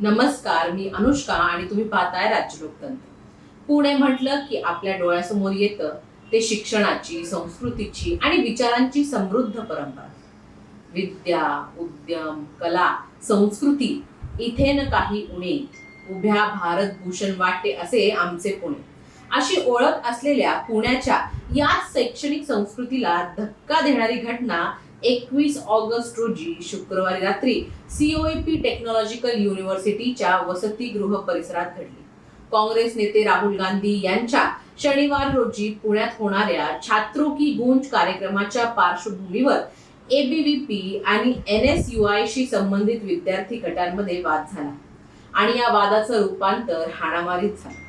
नमस्कार, मी अनुष्का आणि तुम्ही पाहताय राज्य लोकतंत्र. पुणे म्हटलं की आपल्या डोळ्यासमोर येतं ते शिक्षणाची, संस्कृतीची आणि विचारांची समृद्ध परंपरा. विद्या, उद्यम, कला, संस्कृती इथे न काही उणे, उभ्या भारतभूषण वाटे असे आमचे पुणे. अशी ओळख असलेल्या पुण्याच्या याच शैक्षणिक संस्कृतीला धक्का देणारी घटना 21 ऑगस्ट रोजी शुक्रवारी रात्री COEP टेक्नॉलॉजिकल युनिव्हर्सिटीच्या वसतिगृह परिसरात घडली. काँग्रेस नेते राहुल गांधी यांच्या शनिवार रोजी पुण्यात होणाऱ्या छात्रों की गूंज कार्यक्रमाच्या पार्श्वभूमीवर ABVP आणि NSUI शी संबंधित विद्यार्थी गटांमध्ये वाद झाला आणि या वादाचं रूपांतर हाणामारीत झालं.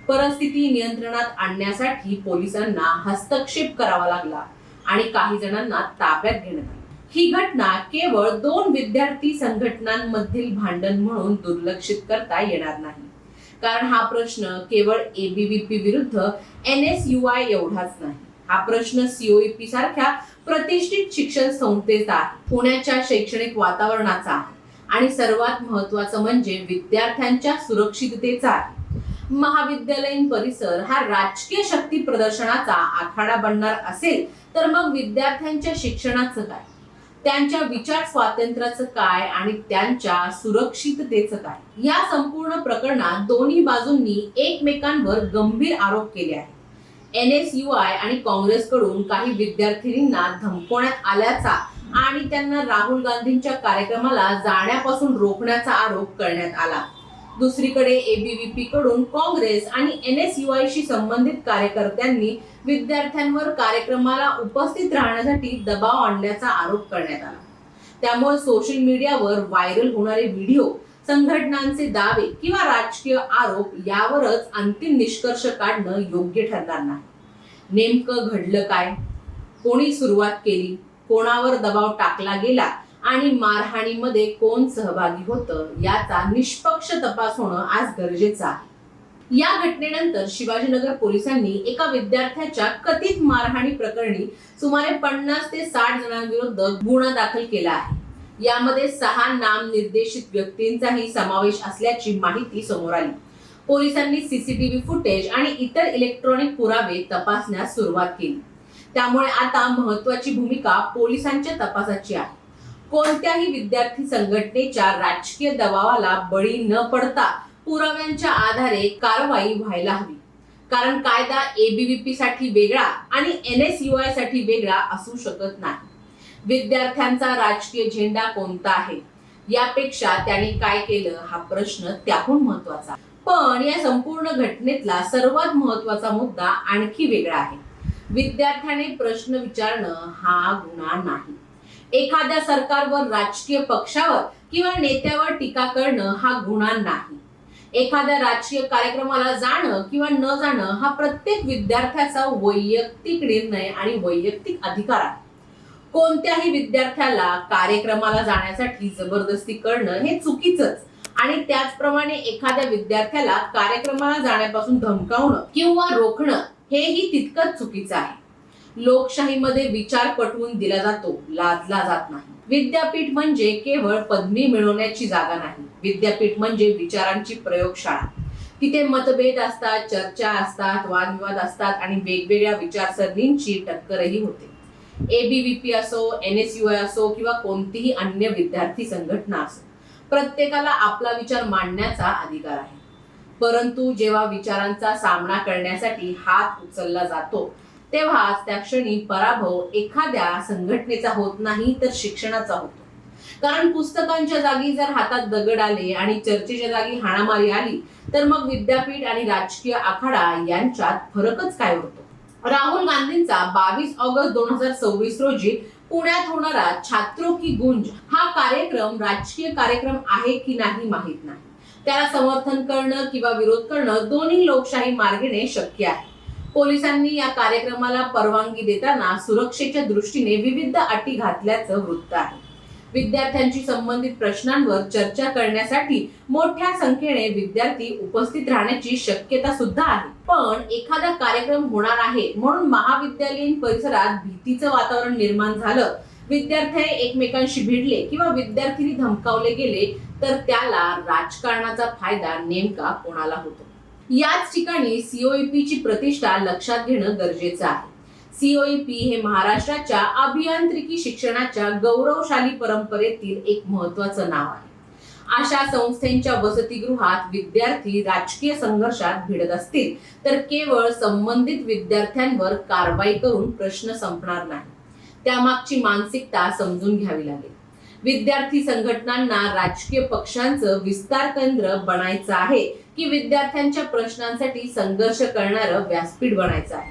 परिस्थिती नियंत्रणात आणण्यासाठी पोलिसांना हस्तक्षेप करावा लागला आणि काही जणांना ताब्यात घेण्यात आले. ही घटना केवळ दोन विद्यार्थी संघटनांमधील भांडण म्हणून दुर्लक्षित करता येणार नाही, कारण हा प्रश्न केवळ ABVP विरुद्ध NSUI एवढाच नाही. हा प्रश्न COEP सारख्या प्रतिष्ठित शिक्षण संस्थेचा आहे, पुण्याच्या शैक्षणिक वातावरणाचा आहे आणि सर्वात महत्त्वाचं म्हणजे विद्यार्थ्यांच्या सुरक्षिततेचा आहे. महाविद्यालयीन परिसर हा राजकीय शक्ती प्रदर्शनाचा आखाडा बनणार असेल तर मग विद्यार्थ्यांच्या शिक्षणाचं काय, त्यांच्या विचार स्वातंत्र्याचं काय आणि त्यांच्या सुरक्षिततेचं काय? या संपूर्ण प्रकरणात दोन्ही बाजूंनी एकमेकांवर गंभीर आरोप केले आहेत. NSUI आणि काँग्रेसकडून काही विद्यार्थिनींना धमकवण्यात आल्याचा आणि त्यांना राहुल गांधींच्या कार्यक्रमाला जाण्यापासून रोखण्याचा आरोप करण्यात आला. दुसरीकडे ABVP कडून काँग्रेस आणि NSUI शी संबंधित कार्यकर्त्यांनी विद्यार्थ्यांवर कार्यक्रमाला उपस्थित राहण्यासाठी दबाव आणल्याचा आरोप करण्यात आला. त्यामुळे सोशल मीडियावर व्हायरल होणारे व्हिडिओ, संघटनांचे दावे किंवा राजकीय आरोप यावरच अंतिम निष्कर्ष काढणं योग्य ठरणार नाही. नेमकं घडलं काय, कोणी सुरुवात केली, कोणावर दबाव टाकला गेला आणि मारहाणीमध्ये कोण सहभागी होतं याचा निष्पक्ष तपास होणं आज गरजेचं आहे. या घटनेनंतर शिवाजीनगर पोलिसांनी एका विद्यार्थ्याच्या कथित मारहाणी प्रकरणी सुमारे 50 ते 60 जणांविरुद्ध गुन्हा दाखल केला आहे. यामध्ये 6 नामनिर्देशित व्यक्तींचाही समावेश असल्याची माहिती समोर आली. पोलिसांनी CCTV फुटेज आणि इतर इलेक्ट्रॉनिक पुरावे तपासण्यास सुरुवात केली. त्यामुळे आता महत्त्वाची भूमिका पोलिसांच्या तपासाची आहे. कोणत्याही विद्यार्थी संघटनेच्या राजकीय दबावाला बळी न पडता पुराव्यांच्या आधारे कारवाई व्हायला हवी, कारण कायदा ABVP साठी वेगळा आणि NSUI साठी वेगळा असू शकत नाही. विद्यार्थ्यांचा राजकीय झेंडा कोणता आहे यापेक्षा त्याने काय केलं हा प्रश्न त्याहून महत्त्वाचा. पण या संपूर्ण घटनेतला सर्वात महत्त्वाचा मुद्दा आणखी वेगळा आहे. विद्यार्थ्याने प्रश्न विचारणं हा गुन्हा नाही. एखाद्या सरकारवर, राजकीय पक्षावर किंवा नेत्यावर टीका करणं हा गुन्हा नाही. एखाद्या राजकीय कार्यक्रमाला जाणं किंवा न जाणं हा प्रत्येक विद्यार्थ्याचा वैयक्तिक निर्णय आणि वैयक्तिक अधिकार आहे. कोणत्याही विद्यार्थ्याला कार्यक्रमाला जाण्यासाठी जबरदस्ती करणं हे चुकीचंच आणि त्याचप्रमाणे एखाद्या विद्यार्थ्याला कार्यक्रमाला जाण्यापासून धमकावणं किंवा रोखणं हेही तितकंच चुकीचं आहे. लोकशाहीमध्ये विचार पटवून दिला जातो, लादला जात नाही. विद्यापीठ म्हणजे केवळ पदवी मिळवण्याची जागा नाही. विद्यापीठ म्हणजे विचारांची प्रयोगशाळा. तिथे मतभेद असतात, चर्चा असतात, वादविवाद असतात आणि वेगवेगळ्या विचारसरणींची टक्करही होते. ABVP असो, NSUI असो किंवा कोणतीही अन्य विद्यार्थी संघटना असो, प्रत्येकाला आपला विचार मांडण्याचा अधिकार आहे. परंतु जेव्हा विचारांचा सामना करण्यासाठी हात उचलला जातो तेव्हाच त्या क्षणी पराभव एखाद्या संघटनेचा होत नाही तर शिक्षणाचा होतो. कारण पुस्तकांच्या जागी जर हातात दगड आले आणि चर्चेच्या जागी हाणामारी आली तर मग विद्यापीठ आणि राजकीय आखाडा यांच्यात फरकच काय होतो? राहुल गांधींचा 22 ऑगस्ट 2026 रोजी पुण्यात होणारा छात्रों की गूंज हा कार्यक्रम राजकीय कार्यक्रम आहे की नाही माहित नाही. त्याला समर्थन करणं किंवा विरोध करणं दोन्ही लोकशाही मार्गाने शक्य आहे. पोलिसांनी या कार्यक्रमाला परवानगी देताना सुरक्षेच्या दृष्टीने विविध अटी घातल्याचं वृत्त आहे. विद्यार्थ्यांशी संबंधित प्रश्नांवर चर्चा करण्यासाठी मोठ्या संख्येने विद्यार्थी उपस्थित राहण्याची शक्यता सुद्धा आहे. पण एखादा कार्यक्रम होणार आहे म्हणून महाविद्यालयीन परिसरात भीतीचं वातावरण निर्माण झालं, विद्यार्थी एकमेकांशी भिडले किंवा विद्यार्थी धमकावले गेले तर त्याला राजकारणाचा फायदा नेमका कोणाला होतो? याच ठिकाणी सीओईपी ची प्रतिष्ठा लक्षात घेणं गरजेचं आहे. सीओईपी हे महाराष्ट्राच्या अभियांत्रिकी शिक्षणाच्या गौरवशाली परंपरेतील एक महत्त्वाचं नाव आहे. अशा संस्थेच्या वसतिगृहात विद्यार्थी राजकीय संघर्षात भिडत असतील तर केवळ संबंधित विद्यार्थ्यांवर कारवाई करून प्रश्न संपणार नाही. त्यामागची मानसिकता समजून घ्यावी लागेल. विद्यार्थी संघटनांना राजकीय पक्षांचं विस्तार केंद्र बनायचं आहे की विद्यार्थ्यांच्या प्रश्नांसाठी संघर्ष करणारं व्यासपीठ बनायचं आहे?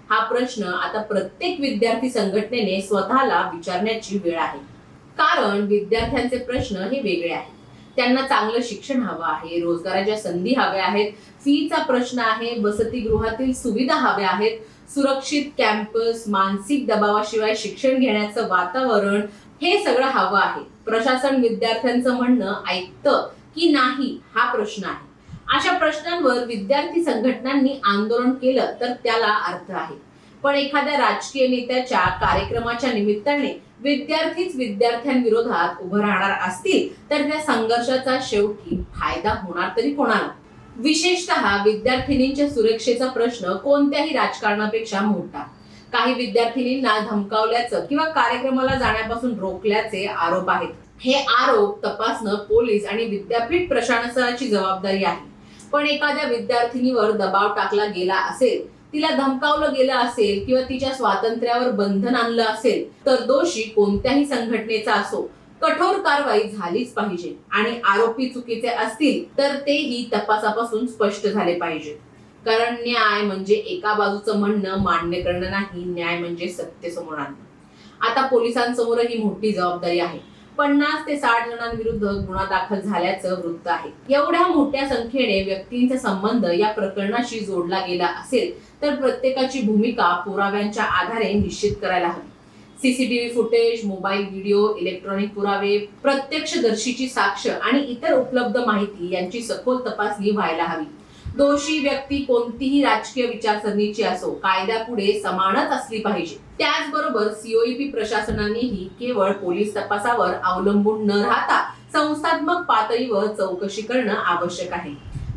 हा प्रश्न आता प्रत्येक विद्यार्थी संघटनेने स्वतःला विचारण्याची वेळ आहे. कारण विद्यार्थ्यांचे प्रश्न हे वेगळे आहेत. त्यांना चांगलं शिक्षण हवं आहे, रोजगाराच्या संधी हव्या आहेत, फीचा प्रश्न आहे, वसतिगृहातील सुविधा हव्या आहेत, सुरक्षित कॅम्पस, मानसिक दबावाशिवाय शिक्षण घेण्याचं वातावरण, हे सगळं हवं आहे. प्रशासन विद्यार्थ्यांचं म्हणणं ऐकतं की नाही हा प्रश्न आहे. अशा प्रश्नांवर विद्यार्थी संघटनांनी आंदोलन केलं तर त्याला अर्थ आहे. पण एखाद्या राजकीय नेत्याच्या कार्यक्रमाच्या निमित्ताने विद्यार्थीच विद्यार्थ्यांविरोधात उभं राहणार असतील तर त्या संघर्षाचा शेवटी फायदा होणार तरी कोणाला? विशेषतः विद्यार्थिनींच्या सुरक्षेचा प्रश्न कोणत्याही राजकारणापेक्षा मोठा. काही विद्यार्थिनींना धमकावल्याचं किंवा कार्यक्रमाला जाण्यापासून रोखल्याचे आरोप आहेत. हे आरोप तपासणं पोलीस आणि विद्यापीठ प्रशासनाची जबाबदारी आहे. पण एखाद्या विद्यार्थिनीवर दबाव टाकला गेला असेल, तिला धमकावलं गेलं असेल किंवा तिच्या स्वातंत्र्यावर बंधन आणलं असेल तर दोषी कोणत्याही संघटनेचा असो, कठोर कारवाई झालीच पाहिजे. आणि आरोपी चुकीचे असतील तर तेही तपासापासून स्पष्ट झाले पाहिजे. कारण न्याय म्हणजे एका बाजूचं म्हणणं मान्य करणं नाही, न्याय म्हणजे सत्य समोर आणणं. आता पोलिसांसमोर ही मोठी जबाबदारी आहे. 50 ते 60 जणांविरुद्ध गुन्हा दाखल झाल्याचं वृत्त आहे. एवढ्या मोठ्या संख्येने व्यक्तींचा संबंध या प्रकरणाशी जोडला गेला असेल तर प्रत्येकाची भूमिका पुराव्यांच्या आधारे निश्चित करायला हवी. CCTV footage, mobile video, electronic पुरावे, प्रत्यक्षदर्शीची साक्ष आणि इतर उपलब्ध माहिती यांची सखोल तपासणी व्हायला हवी. दोषी व्यक्ती कोणतीही राजकीय विचारसरणीची असो, कायद्यापुढे समानच असली पाहिजे. त्याचबरोबर सीओईपी प्रशासनानेही केवळ पोलीस तपासावर अवलंबून न राहता संस्थात्मक पातळीवर चौकशी करणं आवश्यक आहे.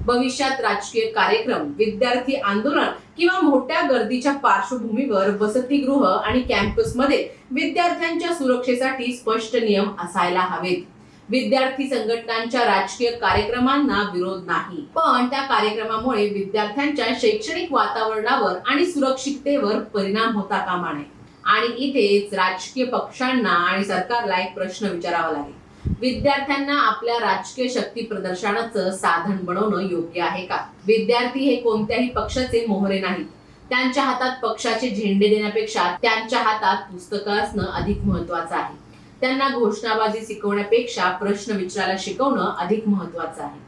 भविष्यात राजकीय कार्यक्रम, विद्यार्थी आंदोलन किंवा मोठ्या गर्दीच्या पार्श्वभूमीवर वसतिगृह आणि कॅम्पसमध्ये विद्यार्थ्यांच्या सुरक्षेसाठी स्पष्ट नियम असायला हवेत. विद्यार्थी संघटनांच्या राजकीय कार्यक्रमांना विरोध नाही, पण त्या कार्यक्रमामुळे विद्यार्थ्यांच्या शैक्षणिक वातावरणावर आणि सुरक्षिततेवर परिणाम होता कामा नये. आणि इथेच राजकीय पक्षांना आणि सरकारला एक प्रश्न विचारावा लागेल. विद्यार्थ्यांना आपल्या राजकीय शक्ती प्रदर्शनाचं साधन बनवणं योग्य आहे का? विद्यार्थी हे कोणत्याही पक्षाचे मोहरे नाहीत. त्यांच्या हातात पक्षाचे झेंडे देण्यापेक्षा त्यांच्या हातात पुस्तकं असणं अधिक महत्वाचं आहे. त्यांना घोषणाबाजी शिकवण्यापेक्षा प्रश्न विचारायला शिकवणं अधिक महत्वाचं आहे.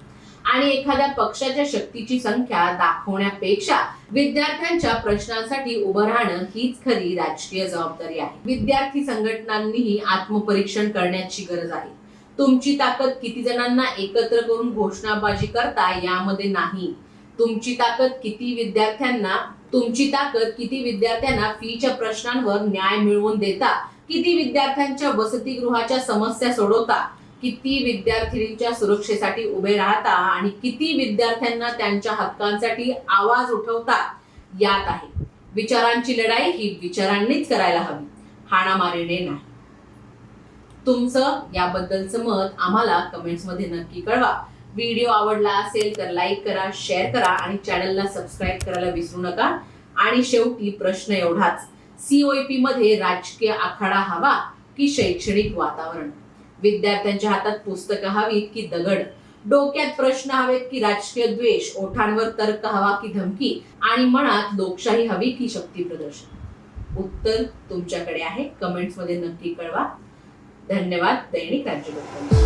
आणि एखाद्या पक्षाच्या शक्तीची संख्या दाखवण्यापेक्षा विद्यार्थ्यांच्या प्रश्नांसाठी उभं राहणं हीच खरी राजकीय जबाबदारी आहे. विद्यार्थी संघटनांनीही आत्मपरीक्षण करण्याची गरज आहे. तुमची ताकद किती जणांना एकत्र करून घोषणाबाजी करता यामध्ये नाही. तुमची ताकद किती विद्यार्थ्यांना फीच्या प्रश्नांवर न्याय मिळवून देता, किती विद्यार्थ्यांच्या वसतिगृहाच्या समस्या सोडवता, किती विद्यार्थिनींच्या सुरक्षेसाठी उभे राहता आणि किती विद्यार्थ्यांना त्यांच्या हक्कांसाठी आवाज उठवता यात आहे. विचारांची लढाई ही विचारांनीच करायला हवी, हाणामारीने नाही. तुमचं याबद्दलचं मत आम्हाला कमेंट्स मध्ये नक्की कळवा. व्हिडिओ आवडला असेल तर लाईक करा, शेअर करा आणि चॅनलला सबस्क्राईब करायला विसरू नका. आणि शेवटी प्रश्न एवढाच, सीओईपी मध्ये राजकीय आखाडा हवा की शैक्षणिक वातावरण? विद्यार्थ्यांच्या हातात पुस्तकं हवीत की दगड? डोक्यात प्रश्न हवेत की राजकीय द्वेष? ओठांवर तर्क हवा की धमकी? आणि मनात लोकशाही हवी की शक्ती प्रदर्शन? उत्तर तुमच्याकडे आहे. कमेंट्स मध्ये नक्की कळवा. धन्यवाद. दैनिक राज्यलोक.